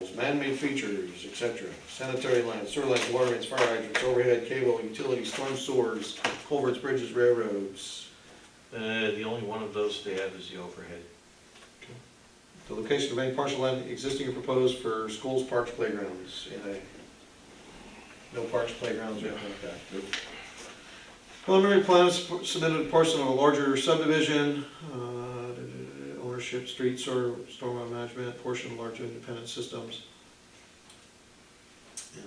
man-made features, etc. Sanitary lines, sewer lines, water mains, fire hydrants, overhead cable, utilities, storm sewers, culverts, bridges, railroads. The only one of those they have is the overhead. The location of any parcel land existing or proposed for schools, parks, playgrounds. No parks, playgrounds, or anything like that. Preliminary plans submitted a portion of a larger subdivision, ownership, street, stormwater management, portion of larger independent systems.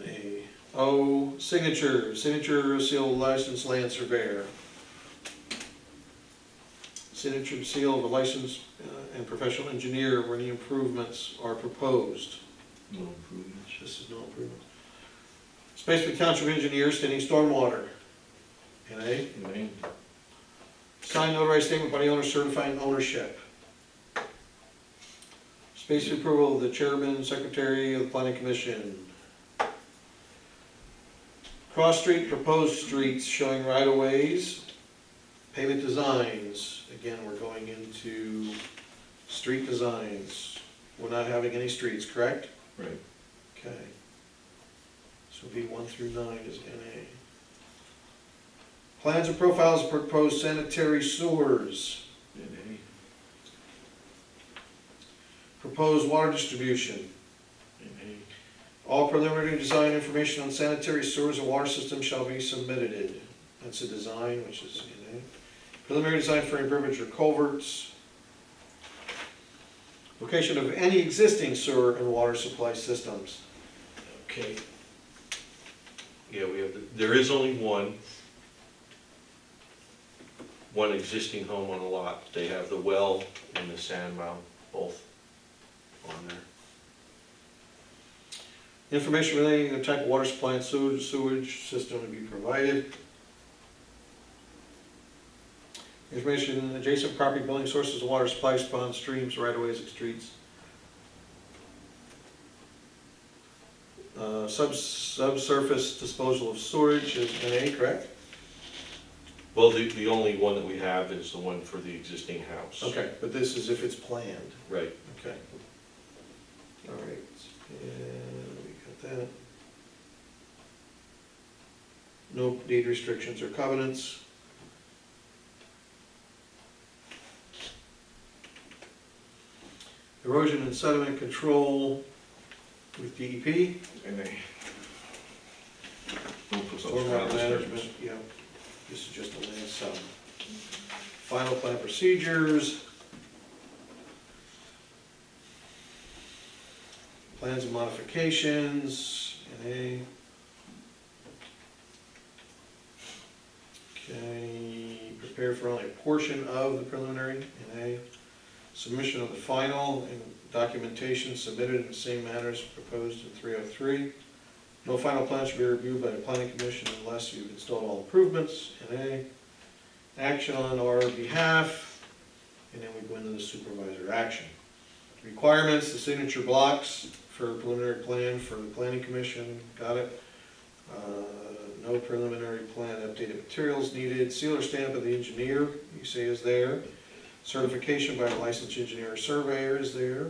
And signature seal licensed land surveyor. Signature seal of a licensed and professional engineer where any improvements are proposed. No improvements. This is no improvement. Space Township engineer stating stormwater. NA. Signed notarized statement by the owner certifying ownership. Space approval of the chairman, secretary of the planning commission. Cross street, proposed streets showing right of ways. Pavement designs. Again, we're going into street designs. We're not having any streets, correct? Right. Okay. So B1 through 9 is NA. Plans and profiles of proposed sanitary sewers. NA. Proposed water distribution. NA. All preliminary design information on sanitary sewers and water systems shall be submitted. That's a design, which is NA. Preliminary design for any bridge or culverts. Location of any existing sewer and water supply systems. Okay. Yeah, we have, there is only one existing home on a lot. They have the well and the sand mound, both on there. Information relating to the type of water supply and sewage system to be provided. Information adjacent property, building sources of water, supply, ponds, streams, right-of-ways, and streets. Subsurface disposal of storage is NA, correct? Well, the only one that we have is the one for the existing house. Okay, but this is if it's planned. Right. Okay. All right, and we got that. No deed restrictions or covenants. Erosion and sediment control with DEP. NA. Stormwater management, yeah. This is just a land sub. Final plan procedures. Plans and modifications, NA. Okay, prepare for only a portion of the preliminary, NA. Submission of the final and documentation submitted in the same manner as proposed in 303. No final plan should be reviewed by the planning commission unless you've installed all improvements, NA. Action on our behalf, and then we go into the supervisor action. Requirements, the signature blocks for preliminary plan for the planning commission, got it. No preliminary plan, updated materials needed. Seal or stamp of the engineer, you say is there. Certification by a licensed engineer or surveyor is there.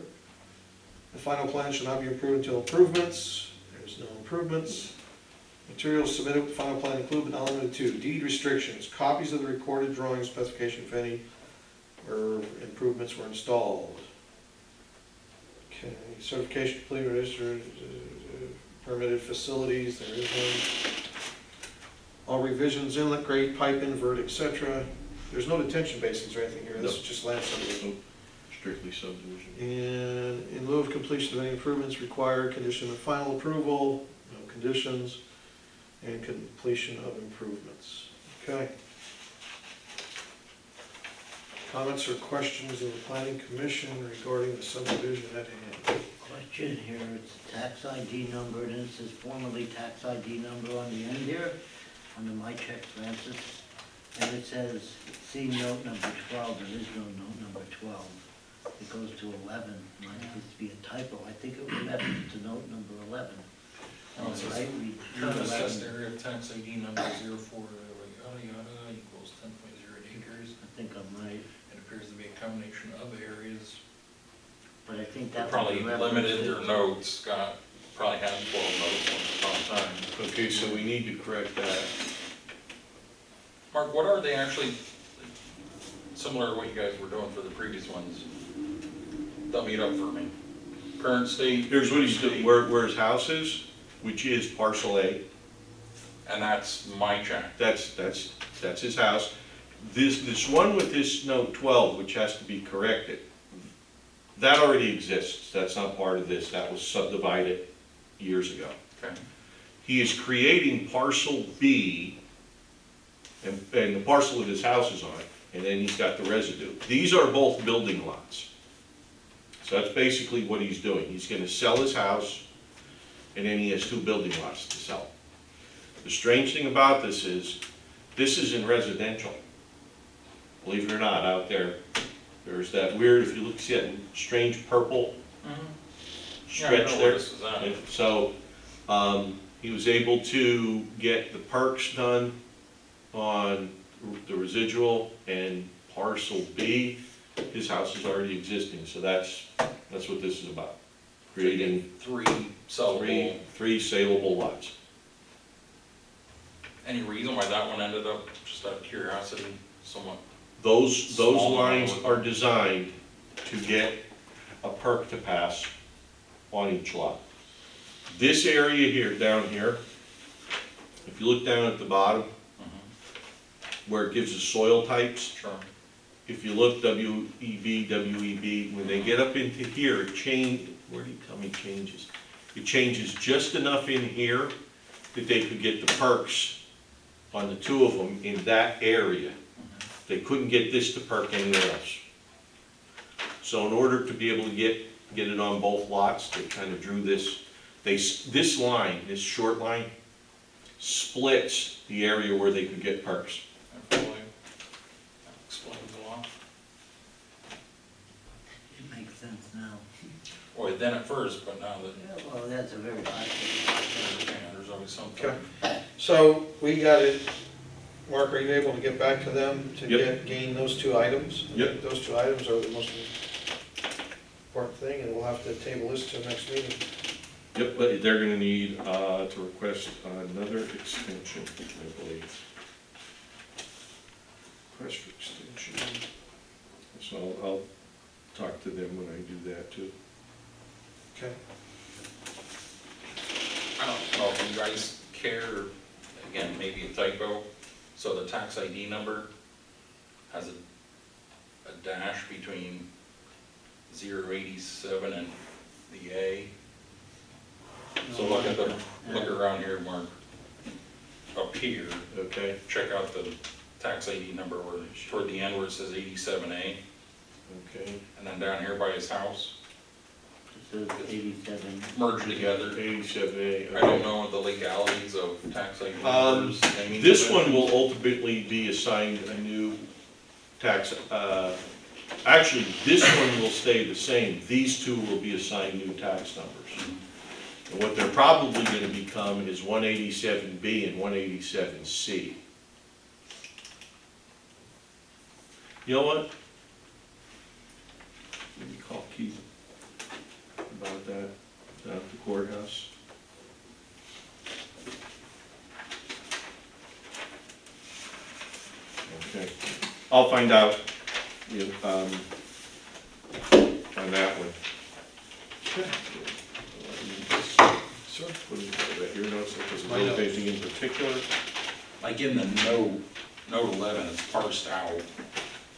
The final plan shall not be approved until improvements. There's no improvements. Materials submitted with the final plan include but not limited to deed restrictions, copies of the recorded drawing specification if any or improvements were installed. Okay, certification completed, registered, permitted facilities, there is one. All revisions, inlet, grade, pipe, invert, etc. There's no detention basins or anything here, this is just land subdivision. Strictly subdivision. And in lieu of completion of any improvements required, condition of final approval, no conditions, and completion of improvements. Okay. Comments or questions of the planning commission regarding the subdivision at hand? Question here, it's a tax ID number, and it says formerly tax ID number on the end here, under my check, Francis. And it says, see note number 12, there is no note number 12. It goes to 11, might just be a typo. I think it was reference to note number 11. Oh, it says Right, we- current 11. assessed area tax ID number 04 yada yada equals 10.08 acres. I think I'm right. It appears to be a combination of areas. but I think that. Probably was referenced limited to- their notes, Scott probably had 12 notes once upon a time. Okay, so we need to correct that. Mark, what are they actually, similar to what you guys were doing for the previous ones? Dumb it up for me. Current state. Here's what he's doing, state, where his house is, which is parcel A, And that's my check. that's his house. This one with this note 12, which has to be corrected, that already exists, that's not part of this, that was subdivided years ago. Okay. He is creating parcel B, and the parcel that his house is on, and then he's got the residue. These are both building lots. So that's basically what he's doing. He's gonna sell his house, and then he has 2 building lots to sell. The strange thing about this is in residential. Believe it or not, out there, there's that weird, if you look, see that strange purple stretch there? This is at. And so, he was able to get the perks done on the residual and parcel B. His house is already existing, so that's what this is about. Creating Three sellable. three saleable lots. Any reason why that one ended up, just out of curiosity, somewhat? Those Small lines amount. are designed to get a perk to pass on each lot. This area here, down here, if you look down at the bottom, where it gives us soil types, Sure. if you look WEB, when they get up into here, where do you tell me it changes? It changes just enough in here that they could get the perks on the 2 of them in that area. They couldn't get this to perk anywhere else. So in order to be able to get it on both lots, they kind of drew this, this line, this short line, splits the area where they could get perks. That probably explains a lot. It makes sense now. Well, it didn't at first, but now that, Yeah, well, that's a very possible. yeah, there's always something. Okay. So we got it, Mark, are you able to get back to them to Yep. gain those 2 items? Yep. Those 2 items are the most important thing, and we'll have to table this till next meeting. Yep, but they're gonna need, to request another extension, I believe. Request for extension. So I'll talk to them when I do that too. Okay. I don't know if you guys care, again, maybe a typo, so the tax ID number has a dash between 087 and the A. So look at the, look around here, Mark, up here, Okay, check out the tax ID number where, toward the end where it says 87A, okay. and then down here by his house, It says 87. merged together. 87A. I don't know the legalities of tax ID numbers. naming This conventions. one will ultimately be assigned a new tax, actually, this one will stay the same. These 2 will be assigned new tax numbers. And what they're probably gonna become is 187B and 187C. You know what? Let me call Keith about that down at the courthouse. Okay, I'll find out if, on that one. Sure. What do you think about your notes, if My there's notes. anything in particular? Like in the note 11, it's parsed out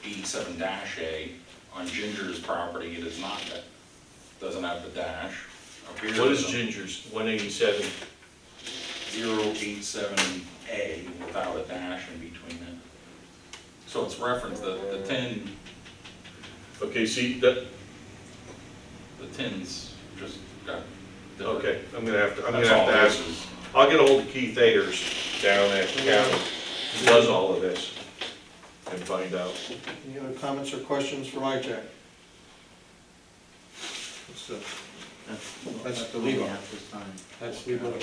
87-A. On Ginger's property, it is not that, doesn't have the dash. Up here What is it's a Ginger's, 187? 087A without a dash in between it. So it's referenced, the tin, Okay, see, that, the tin's just got. okay, I'm gonna have to That's all ask. this is. I'll get ahold of Keith Ayers down at the county, who does all of this, and find out. Any other comments or questions for my check? Let's, That's the what we legal. have to sign. let's leave it.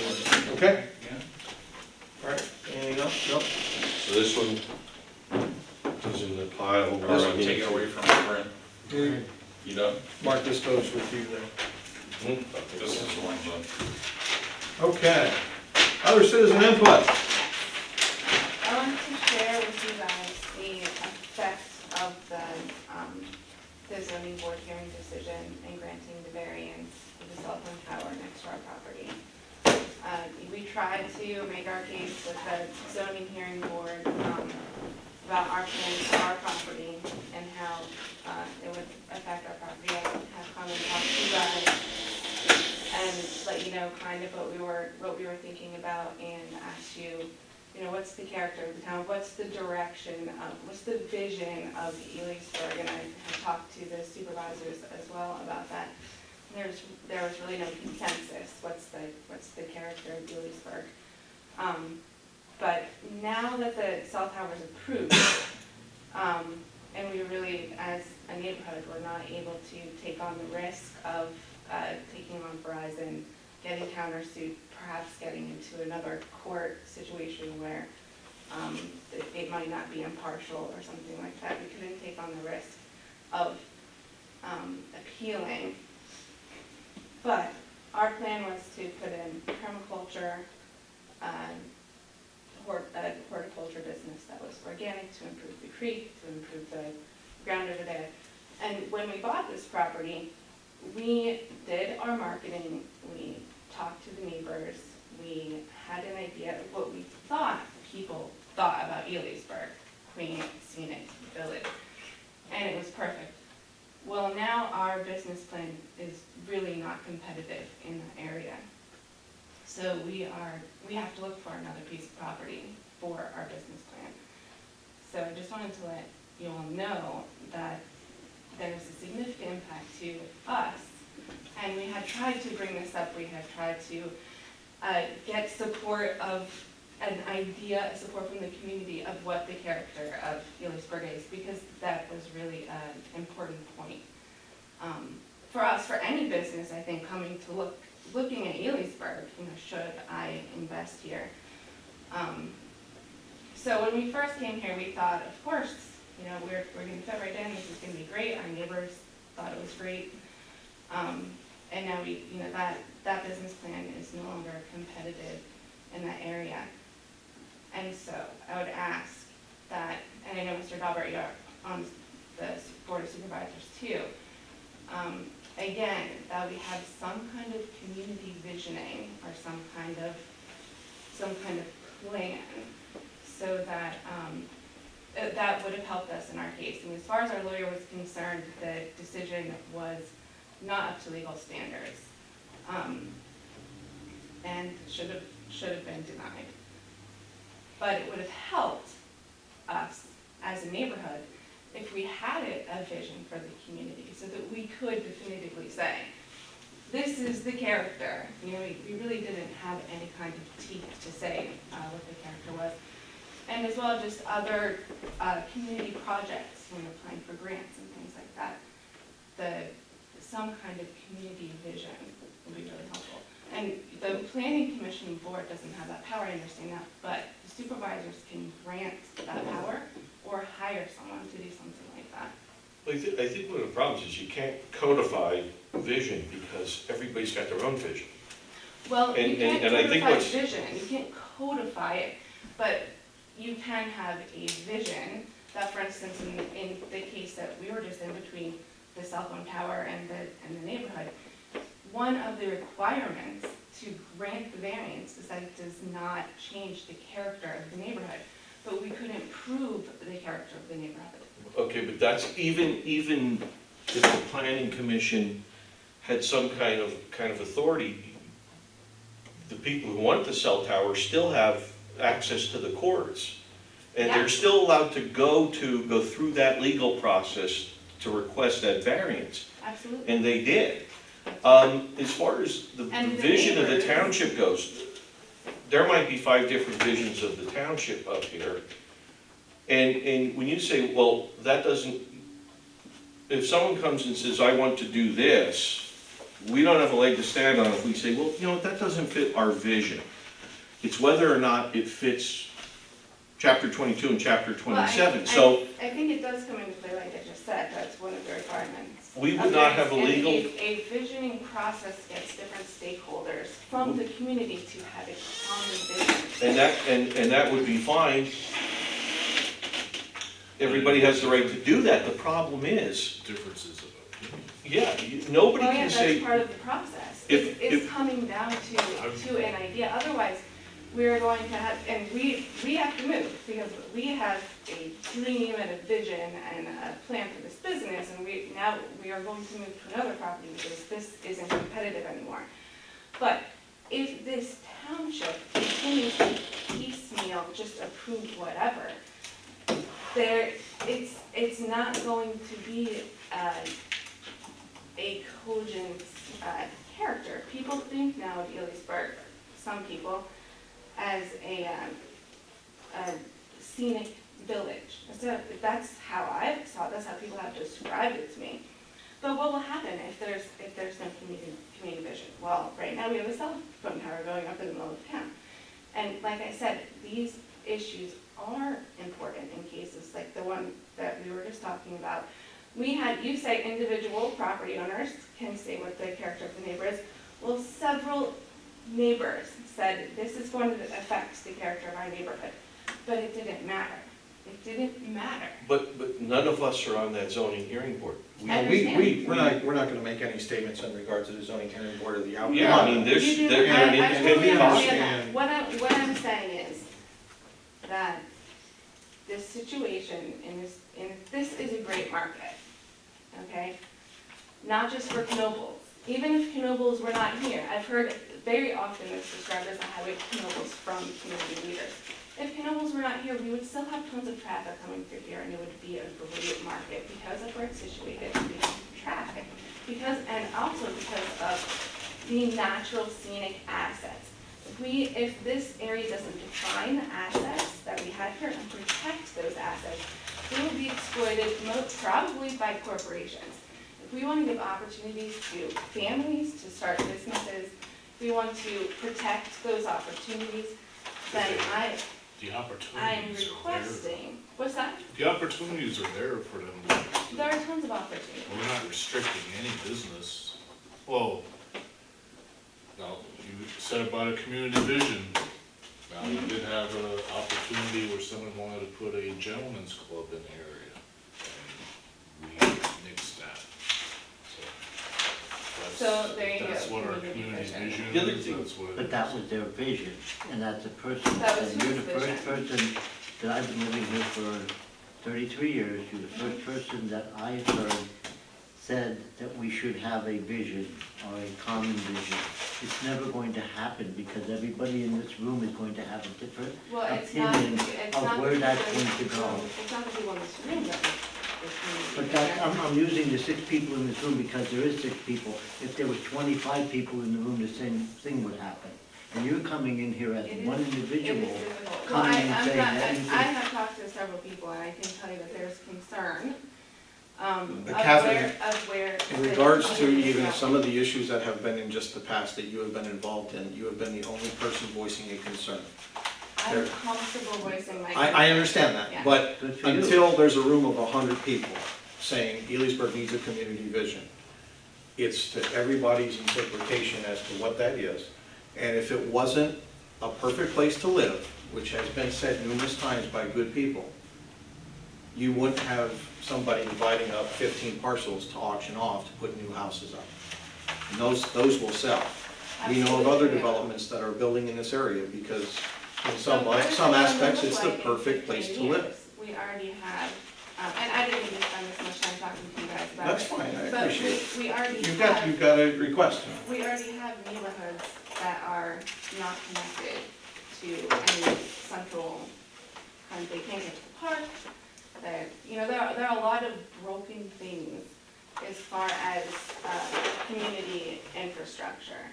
Okay, Yeah. all right, anything else? Nope. So this one is in the pile. This one, take it away from the print. You done? Mark, this goes with you there. This is the one, Jim. Okay. Other citizen input? I want to share with you guys the effect of the zoning board hearing decision and granting the variance for the cell phone tower next to our property. We tried to make our case with the zoning hearing board, about our plans for our property and how, it would affect our property. I would have come and talk to you guys and let you know kind of what we were thinking about and ask you, what's the character of the town, what's the direction of, what's the vision of Elysburg, and I have talked to the supervisors as well about that. There was really no consensus, what's the character of Elysburg. But now that the cell tower is approved, and we really, as a neighborhood, we're not able to take on the risk of taking on Verizon, getting countersued, perhaps getting into another court situation where it might not be impartial or something like that. We couldn't take on the risk of appealing. But our plan was to put in permaculture, a horticulture business that was organic, to improve the creek, to improve the ground over there. And when we bought this property, we did our marketing, we talked to the neighbors, we had an idea of what we thought people thought about Elysburg, quaint, scenic village, and it was perfect. Well, now our business plan is really not competitive in that area. So we have to look for another piece of property for our business plan. So I just wanted to let you all know that there's a significant impact to us. And we had tried to bring this up, we had tried to get support of an idea, support from the community of what the character of Elysburg is, because that was really an important point. For us, for any business, I think, coming to looking at Elysburg, should I invest here? So when we first came here, we thought, of course, we're gonna fit right in, this is gonna be great, our neighbors thought it was great. And now that business plan is no longer competitive in that area. And so I would ask that, and I know Mr. Daubert, you're on the Board of Supervisors too, again, that we have some kind of community visioning or some kind of plan, so that that would have helped us in our case. And as far as our lawyer was concerned, the decision was not up to legal standards, and should have been denied. But it would have helped us as a neighborhood if we had a vision for the community, so that we could definitively say, this is the character. We really didn't have any kind of teeth to say what the character was. And as well, just other community projects, applying for grants and things like that. Some kind of community vision would be really helpful. And the planning commission board doesn't have that power, I understand that, but the supervisors can grant that power or hire someone to do something like that. I think one of the problems is you can't codify vision because everybody's got their own vision. Well, you can't and I think codify what's- vision, you can't codify it, but you can have a vision that, for instance, in the case that we were just in between the cell phone tower and the neighborhood, one of the requirements to grant the variance is that it does not change the character of the neighborhood. But we couldn't prove the character of the neighborhood. Okay, but that's even if the planning commission had some kind of authority, the people who want the cell tower still have access to the courts. And Yeah. they're still allowed to go through that legal process to request that variance. Absolutely. And they did. As far as the And the vision of the neighbors. township goes, there might be 5 different visions of the township up here. And when you say, well, that doesn't, if someone comes and says, I want to do this, we don't have a leg to stand on if we say, well, that doesn't fit our vision. It's whether or not it fits chapter 22 and chapter 27. Well, So I think it does come into play, like I just said, that's one of the requirements We would not have a And legal, a visioning process gets different stakeholders from the community to have a common vision. and that would be fine. Everybody has the right to do that. The problem is, Differences of opinion. nobody Well, yeah, can that's say, part of the process. If- It's coming down to an idea. Otherwise, we're going to have, and we have to move because we have a dream and a vision and a plan for this business, and we are going to move to another property because this isn't competitive anymore. But if this township continues to piecemeal, just approve whatever, it's not going to be a cogent character. People think now of Elisburg, some people, as a scenic village. So that's how I saw it, that's how people have described it to me. But what will happen if there's no community vision? Well, right now we have a cell phone tower going up in the middle of town. And like I said, these issues are important in cases like the one that we were just talking about. You say individual property owners can say what the character of the neighbor is. Well, several neighbors said this is going to affect the character of our neighborhood, but it didn't matter. It didn't matter. but none of us are on that zoning hearing board. I understand. We're not gonna make any statements in regards to the zoning hearing board or the outcome. Yeah, I mean, there's, You do- there I needs to totally be cost. understand that. What I'm saying is that this situation this is a great market, okay? Not just for Knoebels. Even if Knoebels were not here, I've heard very often this described as a highway to Knoebels from community leaders. If Knoebels were not here, we would still have tons of traffic coming through here, and it would be a great market because of where it's situated, because of traffic, and also because of the natural scenic assets. If this area doesn't define the assets that we have here and protect those assets, they will be exploited probably by corporations. If we want to give opportunities to families to start businesses, we want to protect those opportunities, then The I'm opportunities are requesting, what's that? there. The opportunities are there for them to, There are tons of opportunities. we're not restricting any business. Well, now, you said about a community vision. Now, you did have an opportunity where someone wanted to put a gentleman's club in the area. And we nixed that. So there you go, That's what our community community vision. vision The other is, thing- that's what it is. But that was their vision, and that's a person, That was and you're the whose first person that I've been living here for 33 years, you're the first person that I have heard said that we should have a vision or a common vision. It's never going to happen because everybody in this room is going to have a different Well, it's not opinion the of where that's people going to go. It's not the people in this room that is community But that, vision. I'm using the 6 people in this room because there is 6 people. If there was 25 people in the room, the same thing would happen. And you're coming in here as It is- one It is individual. difficult. Well, coming and saying that you I think- have talked to several people, and I can tell you that there's concern, But of Catherine, where. In regards to even some of the issues that have been in just the past that you have been involved in, you have been the only person voicing a concern. I'm comfortable voicing my. I understand Yeah. that, but Good for you. until there's a room of 100 people saying Elisburg needs a community vision, it's to everybody's interpretation as to what that is. And if it wasn't a perfect place to live, which has been said numerous times by good people, you wouldn't have somebody dividing up 15 parcels to auction off to put new houses up. And those will sell. We know of other Absolutely. developments that are building in this area because in So what does some it aspects, look it's the like in perfect place 15 to live. years? We already have, and I didn't even spend this much time talking to you guys about it. That's fine, I appreciate it. But we already You've got a request. we already have neighborhoods that are not connected to any central, kind of, they can't get to the park. There are a lot of broken things as far as community infrastructure.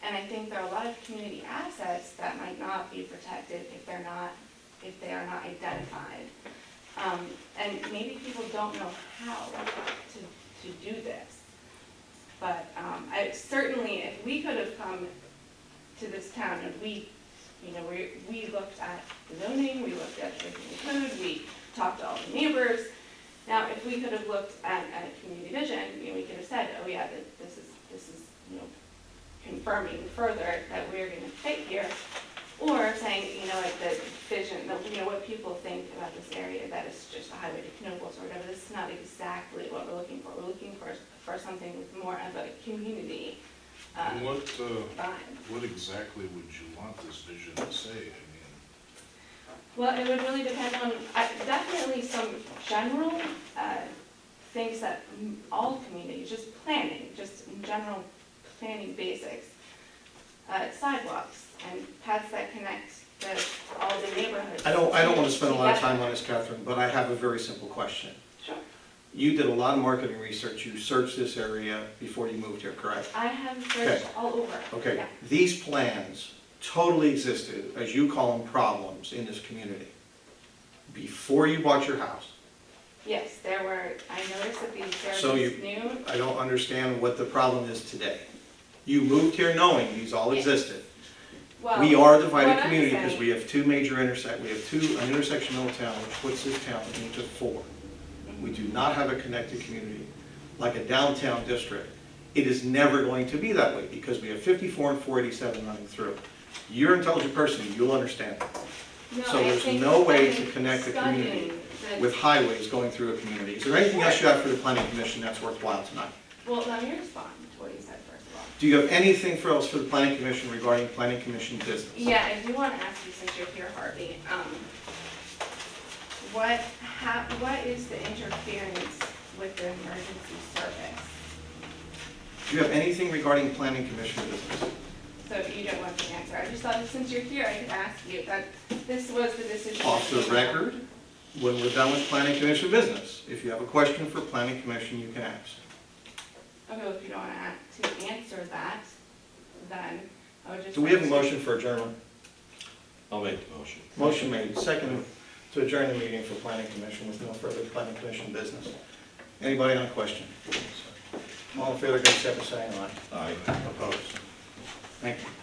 And I think there are a lot of community assets that might not be protected if they are not identified. And maybe people don't know how to do this. But certainly, if we could have come to this town and we looked at the zoning, we looked at everything we could, we talked to all the neighbors, Now, if we could have looked at community vision, you know, we could have said, oh yeah, this is, you know, confirming further that we're gonna fit here. Or saying, you know, like the vision, you know, what people think about this area, that it's just a highway to Knoebels or whatever, this is not exactly what we're looking for. We're looking for something with more of a community What, vibe. what exactly would you want this vision to say? I mean, Well, it would really depend on, definitely some general things that all communities, just planning, just in general planning basics. Sidewalks and paths that connect all the neighborhoods. I don't want to spend a lot of together. time on this, Catherine, but I have a very simple question. Sure. You did a lot of marketing research, you searched this area before you moved here, correct? I have searched all over. Okay, Yeah. these plans totally existed, as you call them, problems in this community. Before you bought your house. Yes, there were, I noticed that these, So there was new, I don't understand what the problem is today. You moved here knowing these all Yes. existed. well. We are a divided what I'm community because saying- we have two major an intersection in town, which puts this town into four. We do not have a connected community like a downtown district. It is never going to be that way because we have 54 and 487 running through. You're an intelligent person, you'll understand. No, So I there's think no way I've to been connect the community studying the- with highways going through a community. Is there anything else you have for the planning commission that's worthwhile tonight? Well, let me respond to what you said first of all. Do you have anything else for the planning commission regarding planning commission business? Yeah, I do want to ask you, since you're here, Harvey, what is the interference with the emergency service? Do you have anything regarding planning commission business? So if you don't want to answer, I just thought that since you're here, I could ask you, that this was the decision. Off the that we had. record, when we're done with planning commission business, if you have a question for planning commission, you can ask. Okay, well, if you don't want to answer that, then I would just. Do we have a like to- motion for adjournment? I'll make the motion. Motion made, second to adjourn the meeting for planning commission with no further planning commission business. Anybody on question? All in favor, give consent by saying aye. Aye. Opposed? Thank you.